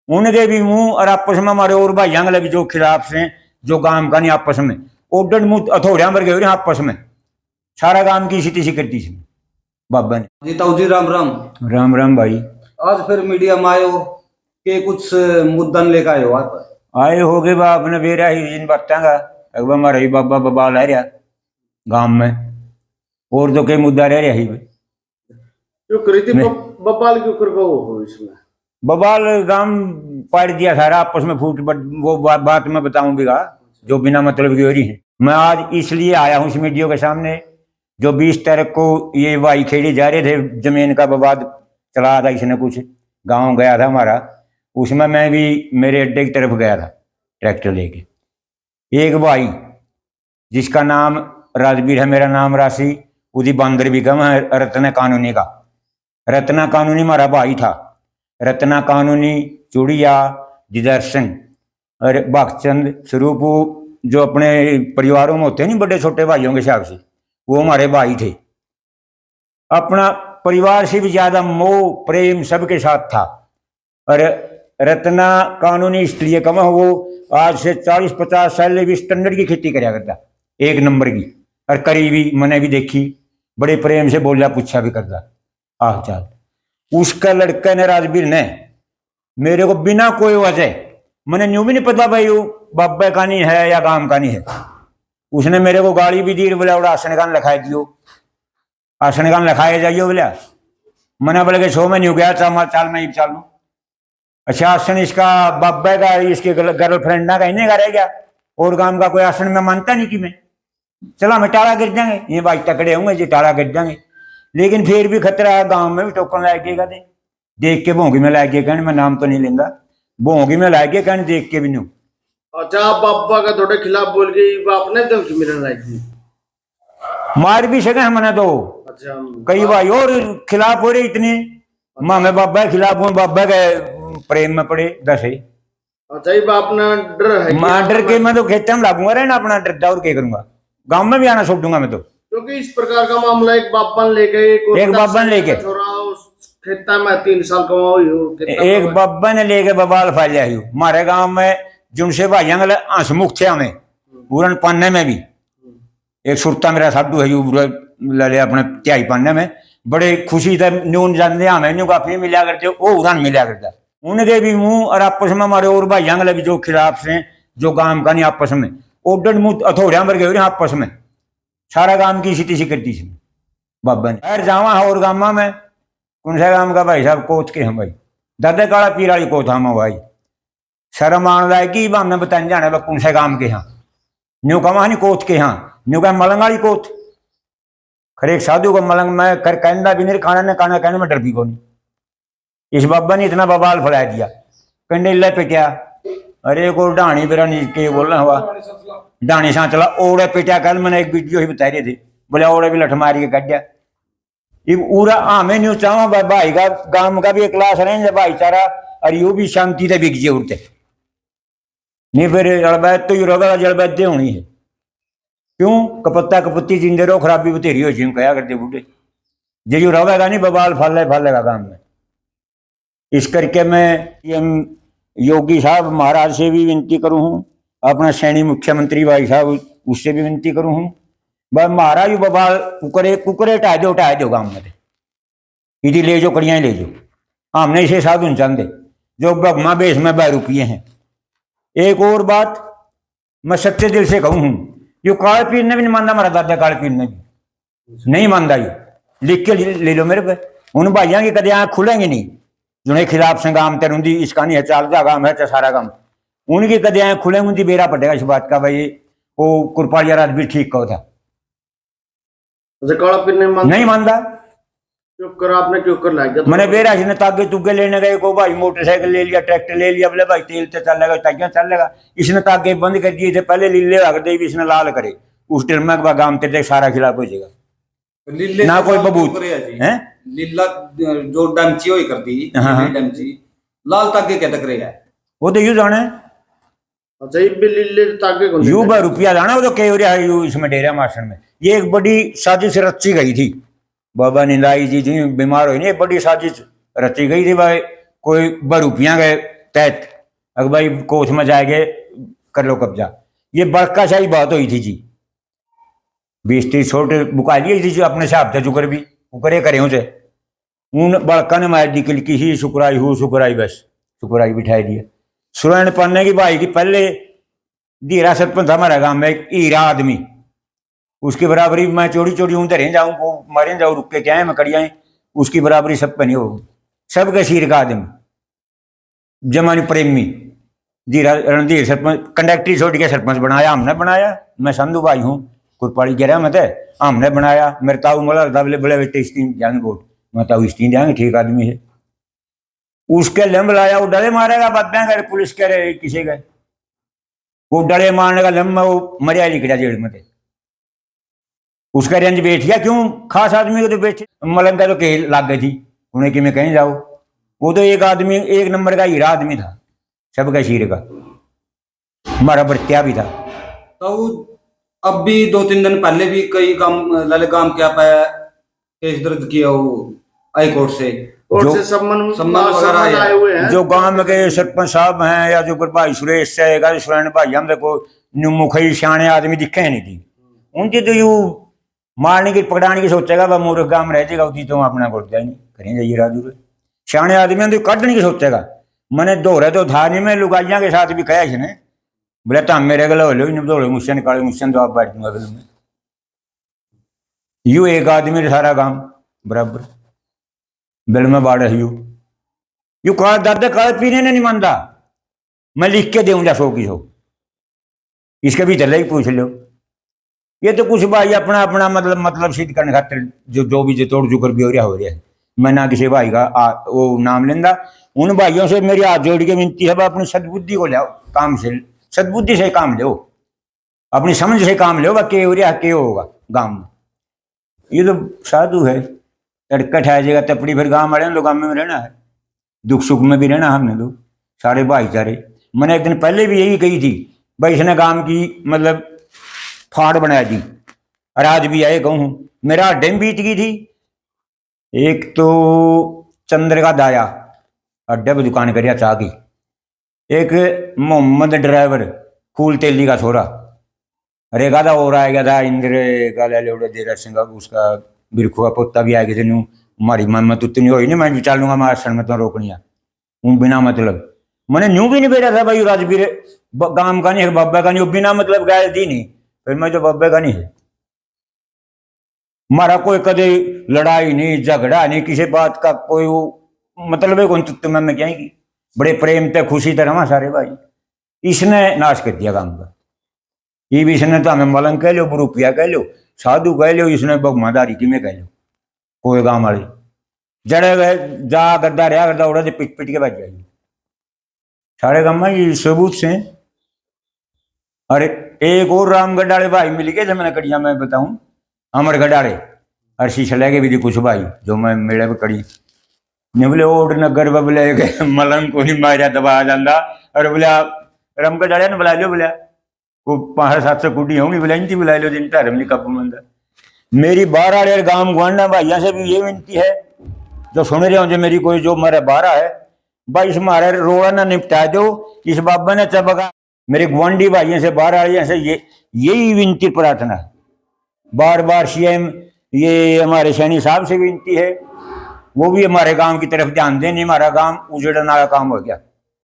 उनके भी मुंह और आपस में हमारे और भाइयों के भी जो खिलाफ से जो गांव का नहीं आपस में ओडन मुंह अथोड़िया मर गए आपस में सारा गांव की इसी तीसी करती इसमें बाबा ने। जी ताऊ जी राम राम। राम राम भाई। आज फिर मीडिया में आयो के कुछ मुद्दा लेकर आयो आप आए हो गए बा अपने बेरा ही जिन बताऊंगा एक बार हमारा ही बाबा बबाल आ रहा गांव में और तो कई मुद्दा रह रहा ही क्यों करी थी बबाल क्यों कर हो इसमें बबाल गांव पाड़ दिया सारा आपस में फूट वो बात मैं बताऊंगा जो बिना मतलब की हो रही है। मैं आज इसलिए आया हूं इस मीडिया के सामने जो 20 तारीख को ये वाई खेड़ी जा रहे थे जमीन का विवाद चला था इसने कुछ गांव गया था हमारा उसमें मैं भी मेरे अड्डे की तरफ गया था ट्रैक्टर लेके। एक भाई जिसका नाम राजवीर है मेरा नाम राशि उदी बंदर भी कम है रत्ना कानूनी का रत्ना कानूनी हमारा भाई था। रत्ना कानूनी चूड़िया दिदर्शन और भक्तचंद स्वरूप जो अपने परिवारों में होते हैं नहीं बड़े छोटे भाइयों के हिसाब से वो हमारे भाई थे। अपना परिवार से भी ज्यादा मोह प्रेम सबके साथ था। और रत्ना कानूनी इसलिए कम वो आज से 40-50 साल भी स्टैंडर्ड की खेती कराया करता एक नंबर की और करीबी मैंने भी देखी बड़े प्रेम से बोला पूछा भी करता आह चाल। उसका लड़का ने राजवीर ने मेरे को बिना कोई वजह मैंने न्यू भी नहीं पता भाई वो बाबा का नहीं है या गांव का नहीं है उसने मेरे को गाड़ी भी दी बोला उड़ा आसन गान लिखाए दियो आसन गान लिखाए जाइयो बोला मैंने बोले कि 6 में न्यू गया चाल मैं चाल लू। अच्छा आसन इसका बाबा का इसके गर्लफ्रेंड ना का इन्हें का रह गया और गांव का कोई आसन में मानता नहीं कि मैं चला मैं टाड़ा गिर जाएंगे ये भाई तकड़े होंगे ये टाड़ा गिर जाएंगे। लेकिन फिर भी खतरा है गांव में भी टोकन ला के कहते देख के भोंगी में ला के कहने मैं नाम तो नहीं लेंगा भोंगी में ला के कहने देख के भी नहीं। अच्छा आप बाबा का थोड़े खिलाफ बोल के बाप ने धमकी मिलने लगी मार भी सके हमने तो। अच्छा कई भाई और खिलाफ हो रहे इतने माँ में बाबा के खिलाफ हूँ बाबा के प्रेम में पड़े 10 ही। अच्छा ये बाप ना डर है मां डर के मैं तो खेत में लागूंगा रहना अपना डरता और क्या करूंगा गांव में भी आना छोड़ दूंगा मैं तो क्योंकि इस प्रकार का मामला एक बाबा ने लेके एक बाबा ने लेके खेता में 3 साल कमा एक बाबा ने लेके बबाल फैलिया ही हमारे गांव में जिनसे भाइयों हंसमुख थे हमें पूरन पाने में भी एक सुरता मेरा साधु है लड़े अपने त्याई पाने में बड़े खुशी से न्यून जानते हमें न्यू काफी मिला करते वो उड़ान मिला करता उनके भी मुंह और आपस में हमारे और भाइयों भी जो खिलाफ से जो गांव का नहीं आपस में ओडन मुंह अथोड़िया मर गए आपस में सारा गांव की इसी करती इसमें बाबा ने यार जावा और गामा में कौन सा गांव का भाई साहब कोच के हम भाई दादा काला पीर वाली कोथ हम भाई शर्म आने लायक की हमने बताने जाना कौन सा गांव के यहाँ न्यू कमा नहीं कोथ के यहाँ न्यू कह मलंग वाली कोथ खरे एक साधु को मलंग में कर कहना भी नहीं खाना ने खाना कहने में डर भी को नहीं। इस बाबा ने इतना बवाल फैला दिया कंडे ले पिटिया अरे को ढाणी बेरा के बोलना हुआ ढाणी सा चला ओड़े पिटिया कल मैंने एक वीडियो ही बता रहे थे बोले ओड़े भी लठ मारी के कटिया पूरा हमें न्यू चाहो भाई का गांव का भी एक क्लास रहे भाईचारा और यू भी शांति से बिक जे उड़ते नहीं फिर जलवैद तो रोगा जलवैद होनी है क्यों कपत्ता कपत्ती जिंदे रहो खराबी बतेरी हो जिम कहा करते बूढ़े जे जो रहेगा नहीं बवाल फालेगा काम में। इस करके मैं योगी साहब महाराज से भी विनती करूं हूं अपना सैनी मुख्यमंत्री भाई साहब उससे भी विनती करूं हूं भाई महाराज बवाल कुकरे उठा दो गांव में इधी ले जो कड़ियाँ ले जो हमने इसे साधु चाहते जो भगमा बेस में 12 रुपये हैं। एक और बात मैं सच्चे दिल से कहूं हूं यो काले पीर ने भी नहीं मानता हमारा दादा काले पीर ने भी नहीं मानता ये लिख के ले लो मेरे पे उन भाइयों की कदे आँख खुलेंगे नहीं जिन्हें खिलाफ संगाम तेरुंदी इसका नहीं है चालता काम है सारा काम उनकी कदे आँख खुलेंगे उनकी बेरा पड़ेगा इस बात का भाई वो कुरपालिया राज भी ठीक कहो था नहीं मानता आपने क्यों कर लाया मैंने बेरा ने तागे तुगे लेने गए को भाई मोटरसाइकिल ले लिया ट्रैक्टर ले लिया बोले भाई तेल तो चलेगा तागिया चलेगा इसने तागे बंद कर दिए थे पहले लीले रख दे इसने लाल करे उस टिर में गांव तेरे सारा खिलाफ हो जाएगा ना कोई बबूत है लीला जो डमची होई करती डमची लाल तागे क्या तक रहा है वो तो यू जाने अच्छा ये लीले तागे को यू रुपया जाना वो तो कई हो रहा है यू इसमें डेरा मार्शन में ये एक बड़ी साजिश रची गई थी बाबा निंदाई जी जी बीमार हुई नहीं बड़ी साजिश रची गई थी भाई कोई रुपया गए तहत अगर भाई कोठ में जाएंगे कर लो कब्जा। ये बड़का शाही बात हुई थी जी, 20-30 छोट बुका लिए थी जो अपने हिसाब से जुकर भी उकरे करे उसे उन बड़का ने मार दी की ही शुक्राई हूँ शुक्राई, बस शुक्राई बिठाई दिया। सुरैन पन्ने की भाई की पहले धीरा सरपंच था हमारा गांव में, एक हीरा आदमी, उसकी बराबरी मैं चोरी चोरी हूं धरे जाऊं वो मारे जाऊं रुक के क्या है मैं कड़ियाए, उसकी बराबरी सब पे नहीं होगी। सबके शीर का आदमी जमानी प्रेमी धीरा रणधीर सरपंच कंडक्टरी छोड़ के सरपंच बनाया हमने बनाया। मैं संधू भाई हूँ कुरपाड़ी गिरा मत हमने बनाया। मेरे ताऊ मोला दबले बड़े बेटे स्टीन जाएंगे वोट मैं ताऊ स्टीन जाएंगे ठीक आदमी है। उसके लंब लाया वो डले मारेगा बातें करे पुलिस कह रहे किसी का वो डले मारने का लंब वो मरिया लिख गया जेल में। उसका रेंज बैठिया क्यों खास आदमी को तो बैठे मलंगा तो कह लाग गई थी उन्हें कि मैं कहीं जाओ। वो तो एक आदमी एक नंबर का हीरा आदमी था सबका शीर का, हमारा बर्तिया भी था। तो अब भी 2-3 दिन पहले भी कई काम लाले काम क्या पाया केस दर्ज किया वो हाई कोर्ट से और से सम्मान वगैरह आए हुए हैं। जो गांव के सरपंच साहब हैं या जो भाई सुरेश से सुरेन भाई हम देखो मुखई सियाने आदमी दिखे नहीं थी उनकी तो यू मारने की पकड़ाने की सोचेगा वह मूर्ख गांव रह जाएगा उसी तो अपना बोलता ही नहीं करें जाइए राजू सियाने आदमी तो काटने की सोचेगा। मैंने दोहरे तो था नहीं मैं लुगाइया के साथ भी कहा इसने बोले तो मेरे गले हो लो दौड़े मुझसे निकाले मुझसे जवाब बैठ दूंगा गले में। यू एक आदमी सारा गांव बराबर बिल में बाढ़ यू काल दादा काल पीने ने नहीं मानता मैं लिख के दूंगा 100 की 100 इसके भी चले ही पूछ लो। ये तो कुछ भाई अपना अपना मतलब सिद्ध करने खातिर जो भी जो तोड़ जुकर भी हो रहा है। मैं ना किसी भाई का वो नाम लेंदा। उन भाइयों से मेरी हाथ जोड़ के विनती है अपनी सद्बुद्धि को लाओ काम से सद्बुद्धि से काम लो अपनी समझ से काम लो के हो रहा के होगा गांव में। ये तो साधु है तड़का ठा जाएगा तपड़ी फिर गांव वाले लोग गांव में रहना है दुख सुख में भी रहना हमने लोग सारे भाईचारे। मैंने एक दिन पहले भी यही कही थी भाई इसने गांव की मतलब फाड़ बनाया दी और आज भी आए कहूँ मेरा डेम बीत गई थी। एक तो चंद्र का दाया अड्डे पर दुकान करिया चाह की, एक मोहम्मद ड्राइवर फूल तेली का छोरा अरे गादा और आ गया था इंद्र का देरा सिंह उसका बिरखू का पोता भी आ गया थे हमारी मत उतनी हो नहीं मैं चल लूंगा मार में तो रोकनिया हूँ बिना मतलब मैंने न्यू भी नहीं भेजा था भाई राजवीर गांव का नहीं है बाबा का नहीं बिना मतलब गाय थी नहीं फिर मैं तो बाबे का नहीं है। हमारा कोई कदे लड़ाई नहीं झगड़ा नहीं किसी बात का कोई मतलब है कौन तुम्हें मैं क्या की बड़े प्रेम ते खुशी तरह वहां सारे भाई। इसने नाश कर दिया काम का ये भी इसने तो हमें मलंग कह लो बुरुपिया कह लो साधु कह लो इसने बगमादारी की में कह लो कोई गांव वाले जड़े गए जा करता रहा करता उड़ा से पिट पिट के बच जाइए सारे गांव में ये सबूत से। अरे एक और रामगढ़ डाले भाई मिल गए थे मैंने कड़िया मैं बताऊं अमरगढ़ डाले और शीशा लेके भी थी कुछ भाई जो मैं मेले पे कड़ी ने बोले ओड नगर बोले मलंग को ही मारा दबा जाता और बोले रामगढ़ डाले ना बुला लो बोलिया को 500-700 कुटी होंगी बुलाई थी बुला लो दिन धर्म नहीं कप मंदा। मेरी बाहर वाले गांव गुआंढा भाइयों से भी ये विनती है जो सुन रहे हो जो मेरी कोई जो मेरे बारह है भाई इस हमारे रोड़ा ना निपटा दो इस बाबा ने चबका मेरे गुआंढी भाइयों से बाहर वाले से यही विनती प्रार्थना है बार बार सीएम ये हमारे सैनी साहब से विनती है वो भी हमारे गांव की तरफ ध्यान दें नहीं हमारा गांव उजड़ने वाला काम हो गया।